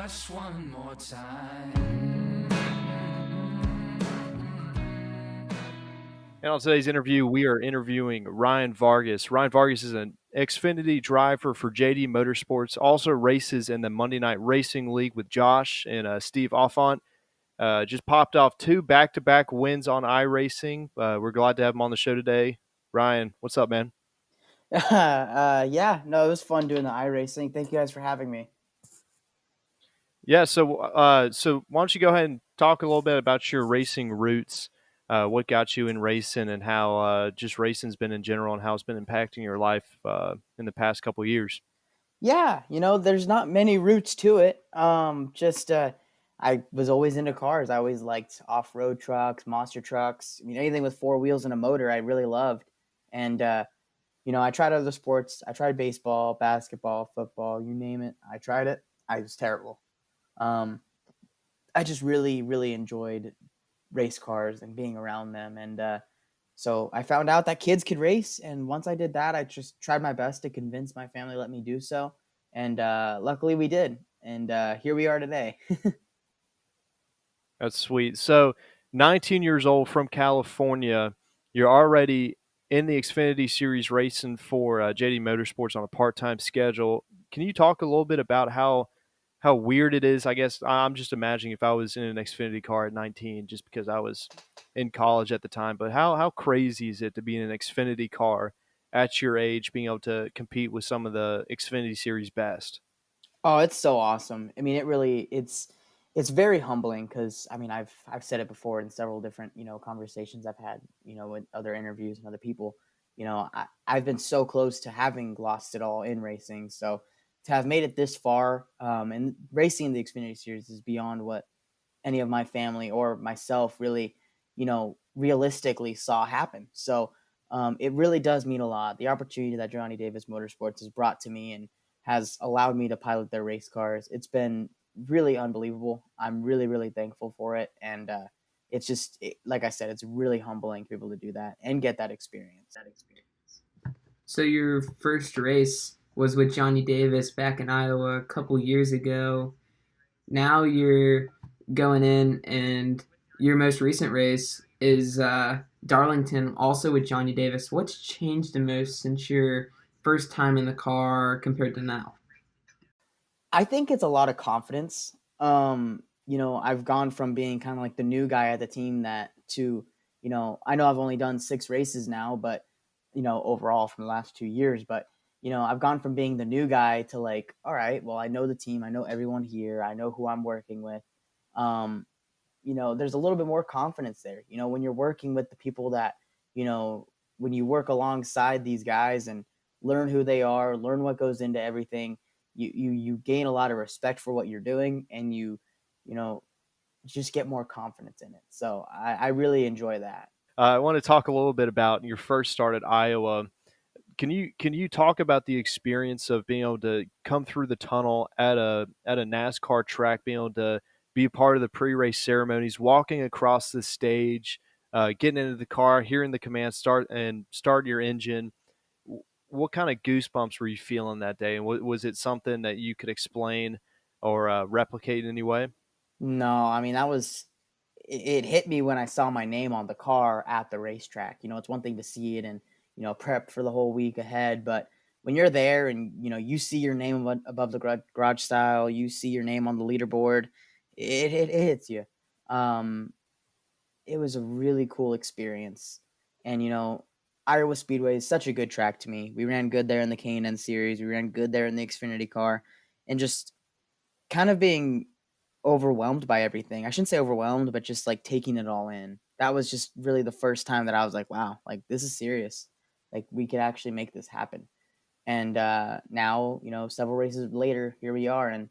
Just one more time. And on today's interview, we are interviewing Ryan Vargas. Ryan Vargas is an Xfinity driver for JD Motorsports, also races in the Monday Night Racing League with Josh and Steve Offont. Just popped off two back-to-back wins on iRacing. We're glad to have him on the show today. Ryan, what's up, man? Yeah, no, it was fun doing the iRacing. Thank you guys for having me. Yeah, so why don't you go ahead and talk a little bit about your racing roots, what got you in racing, and how just racing's been in general, and how it's been impacting your life in the past couple of years. Yeah, there's not many routes to it. I was always into cars. I always liked off-road trucks, monster trucks. I mean, anything with four wheels and a motor, I really loved. And I tried other sports. I tried baseball, basketball, football, you name it. I tried it. I was terrible. Um, I just really, really enjoyed race cars and being around them. And so I found out that kids could race. And once I did that, I just tried my best to convince my family to let me do so. And luckily we did. And here we are today. That's sweet. So, 19 years old from California, you're already in the Xfinity Series racing for JD Motorsports on a part-time schedule. Can you talk a little bit about how weird it is? I guess I'm just imagining if I was in an Xfinity car at 19, just because I was in college at the time. But how crazy is it to be in an Xfinity car at your age, being able to compete with some of the Xfinity Series best? Oh, it's so awesome. I mean, it's very humbling because I mean, I've said it before in several different, conversations I've had, with other interviews and other people. I've been so close to having lost it all in racing. So to have made it this far, and racing in the Xfinity Series is beyond what any of my family or myself really, realistically saw happen. So it really does mean a lot. The opportunity that Johnny Davis Motorsports has brought to me and has allowed me to pilot their race cars. It's been really unbelievable. I'm really, really thankful for it. And like I said, it's really humbling to be able to do that and get that experience. So your first race was with Johnny Davis back in Iowa a couple years ago. Now you're going in, and your most recent race is Darlington, also with Johnny Davis. What's changed the most since your first time in the car compared to now? I think it's a lot of confidence. I've gone from being kind of like the new guy at the team I know I've only done 6 races now, but, overall from the last 2 years, but, I've gone from being the new guy to like, all right, well, I know the team. I know everyone here. I know who I'm working with. Um, there's a little bit more confidence there, when you're working with the people that, you know, when you work alongside these guys and learn who they are, learn what goes into everything, you gain a lot of respect for what you're doing, and you know, just get more confidence in it. So I really enjoy that. I want to talk a little bit about your first start at Iowa. Can you talk about the experience of being able to come through the tunnel at a NASCAR track, being able to be a part of the pre-race ceremonies, walking across the stage, getting into the car, hearing the command start your engine? What kind of goosebumps were you feeling that day, and was it something that you could explain or replicate in any way? No, I mean it hit me when I saw my name on the car at the racetrack. It's one thing to see it and prep for the whole week ahead, but when you're there and you see your name above the garage style, you see your name on the leaderboard, it hits you. Um, it was a really cool experience, and Iowa Speedway is such a good track to me. We ran good there in the K&N series. We ran good there in the Xfinity car, and just kind of being overwhelmed by everything. I shouldn't say overwhelmed, but just like taking it all in. That was just really the first time that I was like, wow, like this is serious. Like we could actually make this happen. And now, several races later, here we are, and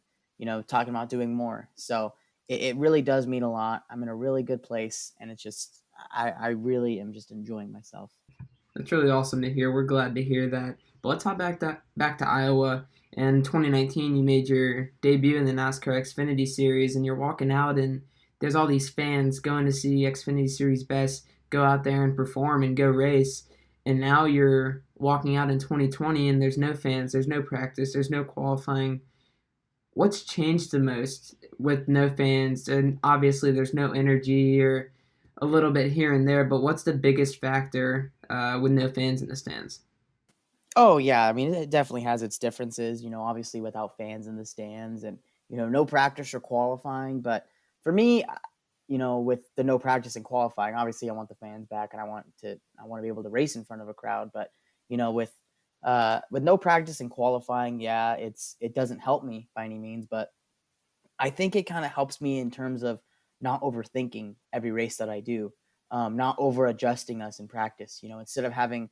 talking about doing more. So it really does mean a lot. I'm in a really good place, and it's just I really am just enjoying myself. That's really awesome to hear. We're glad to hear that. But let's hop back to Iowa. In 2019, you made your debut in the NASCAR Xfinity Series, and you're walking out, and there's all these fans going to see Xfinity Series best go out there and perform and go race. And now you're walking out in 2020, and there's no fans, there's no practice, there's no qualifying. what's changed the most with no fans? And obviously, there's no energy or a little bit here and there, but what's the biggest factor with no fans in the stands? Oh yeah, I mean it definitely has its differences, obviously without fans in the stands and no practice or qualifying, but for me, with the no practice and qualifying, obviously I want the fans back and I want to be able to race in front of a crowd, but with no practice and qualifying, yeah, it doesn't help me by any means, but I think it kind of helps me in terms of not overthinking every race that I do, not over adjusting us in practice, instead of having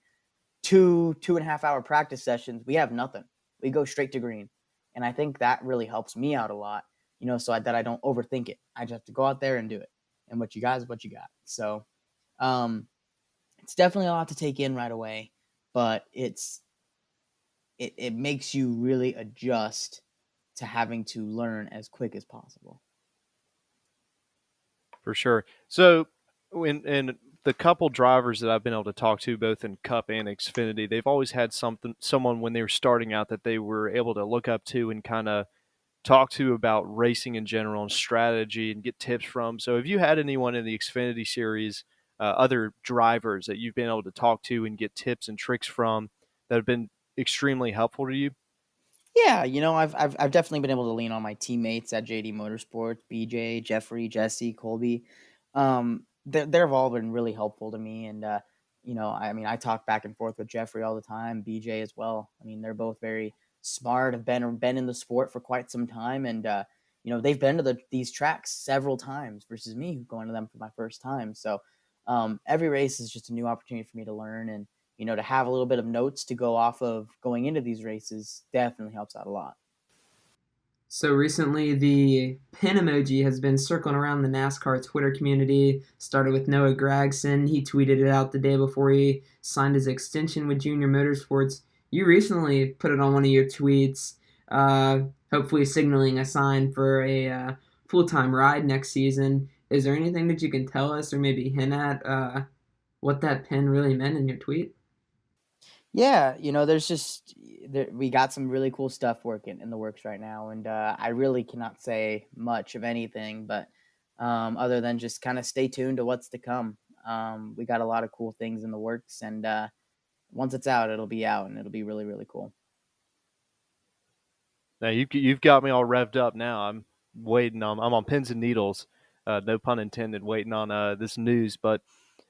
2.5 hour practice sessions, we have nothing. We go straight to green. And I think that really helps me out a lot, that I don't overthink it. I just have to go out there and do it. And what you got is what you got. So it's definitely a lot to take in right away, but it makes you really adjust to having to learn as quick as possible. For sure. So, in the couple drivers that I've been able to talk to, both in Cup and Xfinity, they've always had someone when they were starting out that they were able to look up to and kind of talk to about racing in general and strategy and get tips from. So, have you had anyone in the Xfinity Series, other drivers that you've been able to talk to and get tips and tricks from that have been extremely helpful to you? Yeah, I've definitely been able to lean on my teammates at JD Motorsports, BJ, Jeffrey, Jesse, Colby. They've all been really helpful to me, and I mean, I talk back and forth with Jeffrey all the time, BJ as well. I mean, they're both very smart, have been in the sport for quite some time, and they've been to these tracks several times versus me going to them for my first time. So every race is just a new opportunity for me to learn and to have a little bit of notes to go off of going into these races definitely helps out a lot. So recently, the pin emoji has been circling around the NASCAR Twitter community. Started with Noah Gragson. He tweeted it out the day before he signed his extension with Junior Motorsports. You recently put it on one of your tweets, hopefully signaling a sign for a full-time ride next season. Is there anything that you can tell us or maybe hint at what that pin really meant in your tweet? Yeah, we got some really cool stuff working in the works right now, and I really cannot say much of anything, but other than just kind of stay tuned to what's to come. We got a lot of cool things in the works, and once it's out, it'll be out, and it'll be really, really cool. Now you've got me all revved up. Now I'm waiting on. I'm on pins and needles. No pun intended. Waiting on this news. But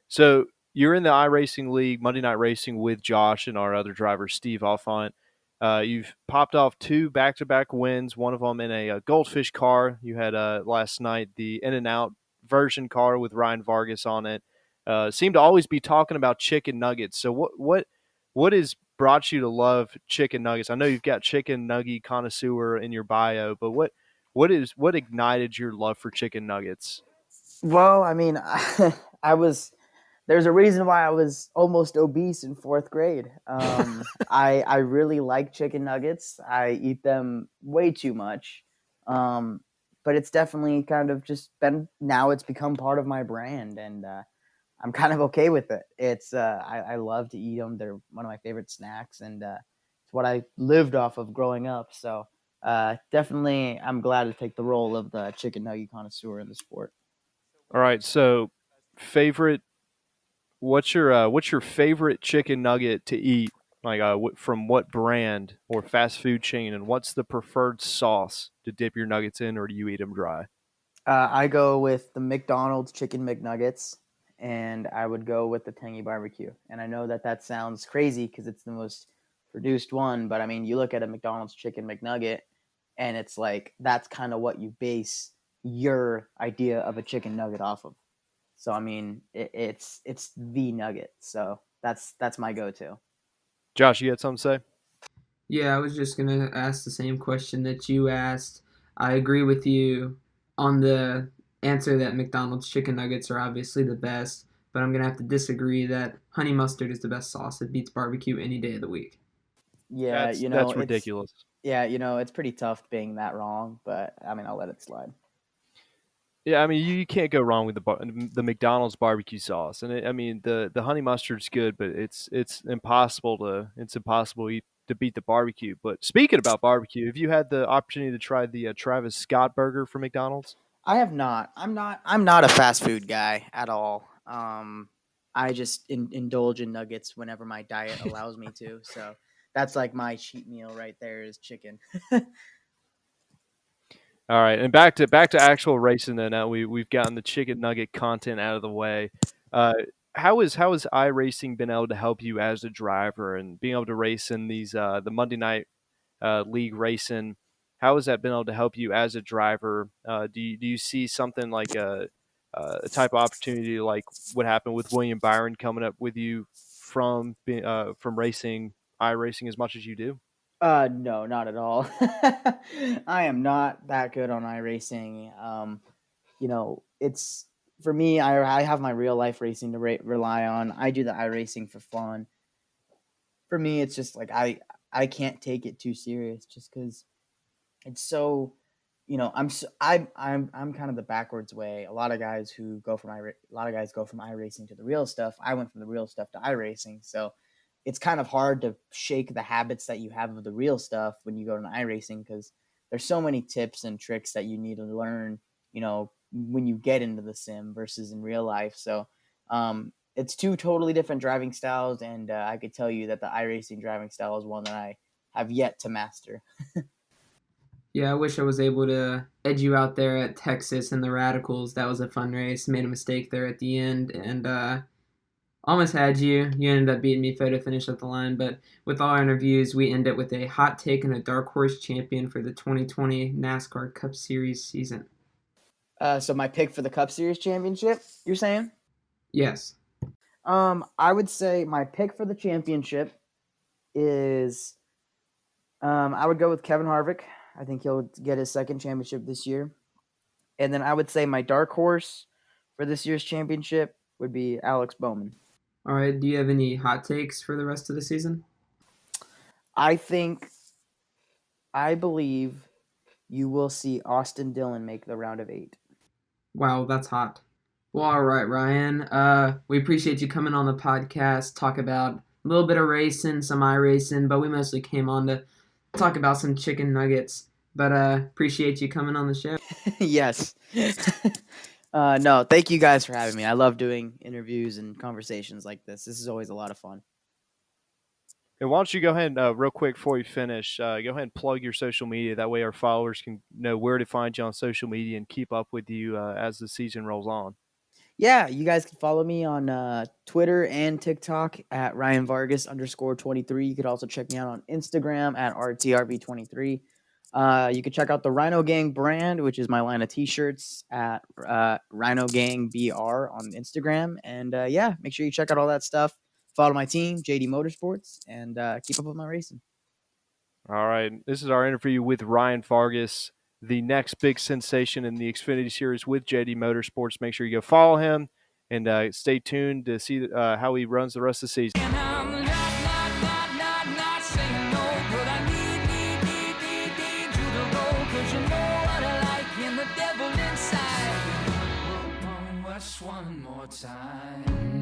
so you're in the iRacing League, Monday Night Racing with Josh and our other driver Steve Alfont. You've popped off 2 back-to-back wins. One of them in a Goldfish car. You had last night the In-N-Out version car with Ryan Vargas on it. Seemed to always be talking about chicken nuggets. So what has brought you to love chicken nuggets? I know you've got chicken nugget connoisseur in your bio, but what ignited your love for chicken nuggets? Well, I mean, I was there's a reason why I was almost obese in 4th grade. I really like chicken nuggets. I eat them way too much, um, but it's definitely kind of just been now. It's become part of my brand, and I'm kind of okay with it. I love to eat them. They're one of my favorite snacks, and it's what I lived off of growing up. So definitely, I'm glad to take the role of the chicken nugget connoisseur in the sport. All right, so favorite. What's your favorite chicken nugget to eat? Like from what brand or fast food chain, and what's the preferred sauce to dip your nuggets in, or do you eat them dry? I go with the McDonald's chicken McNuggets, and I would go with the tangy barbecue. And I know that sounds crazy because it's the most produced one, but I mean, you look at a McDonald's chicken McNugget, and it's like that's kind of what you base your idea of a chicken nugget off of. So I mean, it's the nugget. So that's my go-to. Josh, you had something to say? Yeah, I was just going to ask the same question that you asked. I agree with you on the answer that McDonald's chicken nuggets are obviously the best, but I'm going to have to disagree that honey mustard is the best sauce. It beats barbecue any day of the week. Yeah, That's ridiculous. it's pretty tough being that wrong, but I mean, I'll let it slide. Yeah, I mean you can't go wrong with the McDonald's barbecue sauce, and I mean the honey mustard's good, but it's impossible to to beat the barbecue. But speaking about barbecue, have you had the opportunity to try the Travis Scott burger from McDonald's? I have not. I'm not a fast food guy at all. I just indulge in nuggets whenever my diet allows me to. So that's like my cheat meal right there is chicken. All right, and back to actual racing. Then now we've gotten the chicken nugget content out of the way. Uh, how has iRacing been able to help you as a driver and being able to race in these the Monday night league racing? How has that been able to help you as a driver? Do you see something like a type of opportunity like what happened with William Byron coming up with you from racing iRacing as much as you do? No, not at all. I am not that good on iRacing. It's for me. I have my real life racing to rely on. I do the iRacing for fun. For me, it's just like I can't take it too serious just because it's so. I'm kind of the backwards way. A lot of guys who go from a lot of guys go from iRacing to the real stuff. I went from the real stuff to iRacing, so it's kind of hard to shake the habits that you have of the real stuff when you go to iRacing because there's so many tips and tricks that you need to learn, when you get into the sim versus in real life. So it's two totally different driving styles, and I could tell you that the iRacing driving style is one that I have yet to master. Yeah, I wish I was able to edge you out there at Texas and the Radicals. That was a fun race. Made a mistake there at the end and almost had you. You ended up beating me photo finish at the line. But with all our interviews, we end it with a hot take and a dark horse champion for the 2020 NASCAR Cup Series season. So my pick for the Cup Series championship, you're saying? Yes. I would say my pick for the championship is I would go with Kevin Harvick. I think he'll get his second championship this year. And then I would say my dark horse for this year's championship would be Alex Bowman. All right. Do you have any hot takes for the rest of the season? I believe you will see Austin Dillon make the round of 8. Wow, that's hot. Well, all right, Ryan. We appreciate you coming on the podcast, talk about a little bit of racing, some iRacing, but we mostly came on to talk about some chicken nuggets. But appreciate you coming on the show. Yes. No, thank you guys for having me. I love doing interviews and conversations like this. This is always a lot of fun. And why don't you go ahead and real quick before we finish, go ahead and plug your social media. That way our followers can know where to find you on social media and keep up with you as the season rolls on. Yeah, you guys can follow me on Twitter and TikTok at Ryan Vargas _23. You could also check me out on Instagram at RTRV23. You can check out the Rhino Gang brand, which is my line of t-shirts at Rhino Gang BR on Instagram. And yeah, make sure you check out all that stuff. Follow my team, JD Motorsports, and keep up with my racing. All right. This is our interview with Ryan Vargas, the next big sensation in the Xfinity Series with JD Motorsports. Make sure you go follow him and stay tuned to see how he runs the rest of the season. And I'm not saying no, but I need you to go, 'cause you know what I like in the devil inside. One more time.